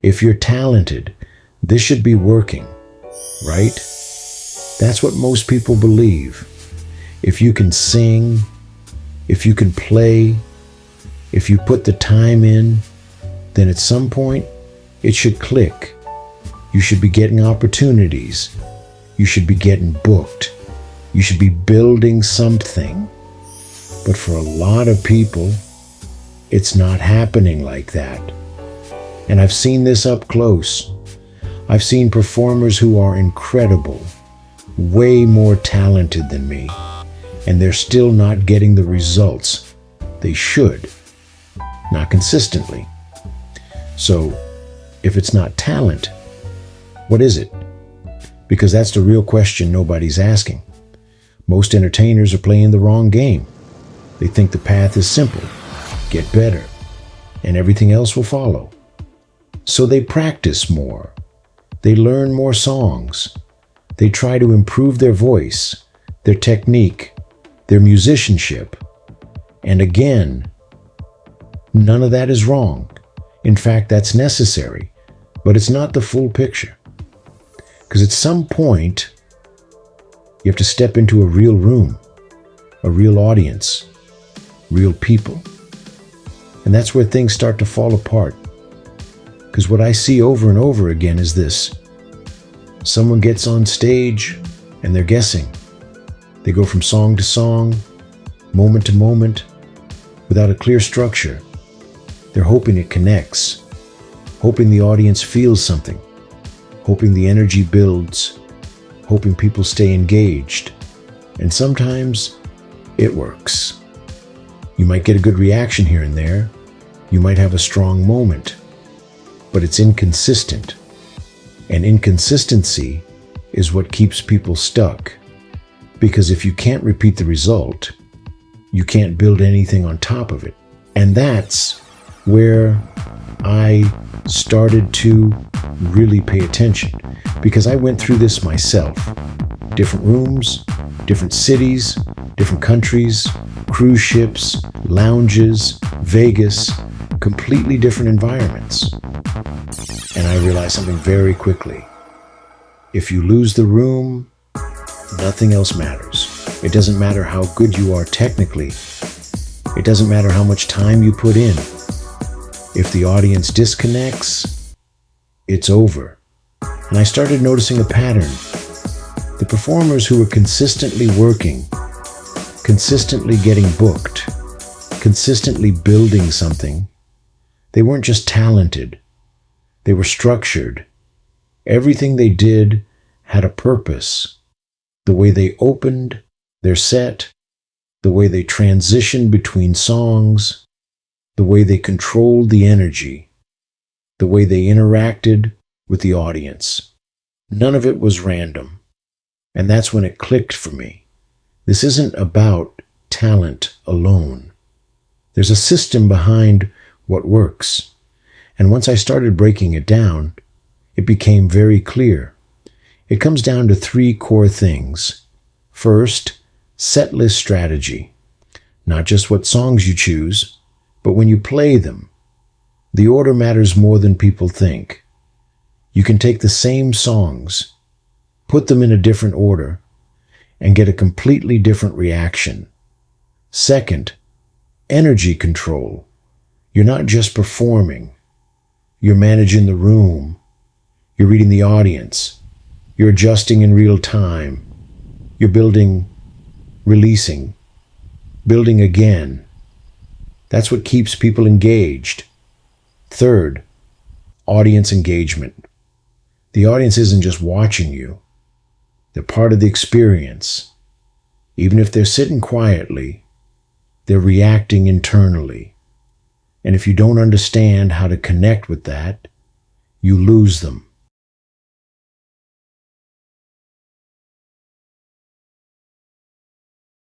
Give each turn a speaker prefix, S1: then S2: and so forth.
S1: If you're talented, this should be working, right? That's what most people believe. If you can sing, if you can play, if you put the time in, then at some point, it should click. You should be getting opportunities. You should be getting booked. You should be building something. But for a lot of people, it's not happening like that. And I've seen this up close. I've seen performers who are incredible, way more talented than me, and they're still not getting the results they should, not consistently. So, if it's not talent, what is it? Because that's the real question nobody's asking. Most entertainers are playing the wrong game. They think the path is simple, get better, and everything else will follow. So they practice more. They learn more songs. They try to improve their voice, their technique, their musicianship. And again, none of that is wrong. In fact, that's necessary, but it's not the full picture. Because at some point, you have to step into a real room, a real audience, real people. And that's where things start to fall apart. Because what I see over and over again is this. Someone gets on stage and they're guessing. They go from song to song, moment to moment, without a clear structure. They're hoping it connects, hoping the audience feels something, hoping the energy builds, hoping people stay engaged. And sometimes it works. You might get a good reaction here and there. You might have a strong moment. But it's inconsistent. And inconsistency is what keeps people stuck. Because if you can't repeat the result, you can't build anything on top of it. And that's where I started to really pay attention. Because I went through this myself. Different rooms, different cities, different countries, cruise ships, lounges, Vegas, completely different environments. And I realized something very quickly. If you lose the room, nothing else matters. It doesn't matter how good you are technically. It doesn't matter how much time you put in. If the audience disconnects, it's over. And I started noticing a pattern. The performers who were consistently working, consistently getting booked, consistently building something, they weren't just talented. They were structured. Everything they did had a purpose. The way they opened their set, the way they transitioned between songs, the way they controlled the energy, the way they interacted with the audience. None of it was random. And that's when it clicked for me. This isn't about talent alone. There's a system behind what works. And once I started breaking it down, it became very clear. It comes down to 3 core things. First, set list strategy. Not just what songs you choose, but when you play them. The order matters more than people think. You can take the same songs, put them in a different order, and get a completely different reaction. Second, energy control. You're not just performing. You're managing the room. You're reading the audience. You're adjusting in real time. You're building, releasing, building again. That's what keeps people engaged. Third, audience engagement. The audience isn't just watching you. They're part of the experience. Even if they're sitting quietly, they're reacting internally. And if you don't understand how to connect with that, you lose them.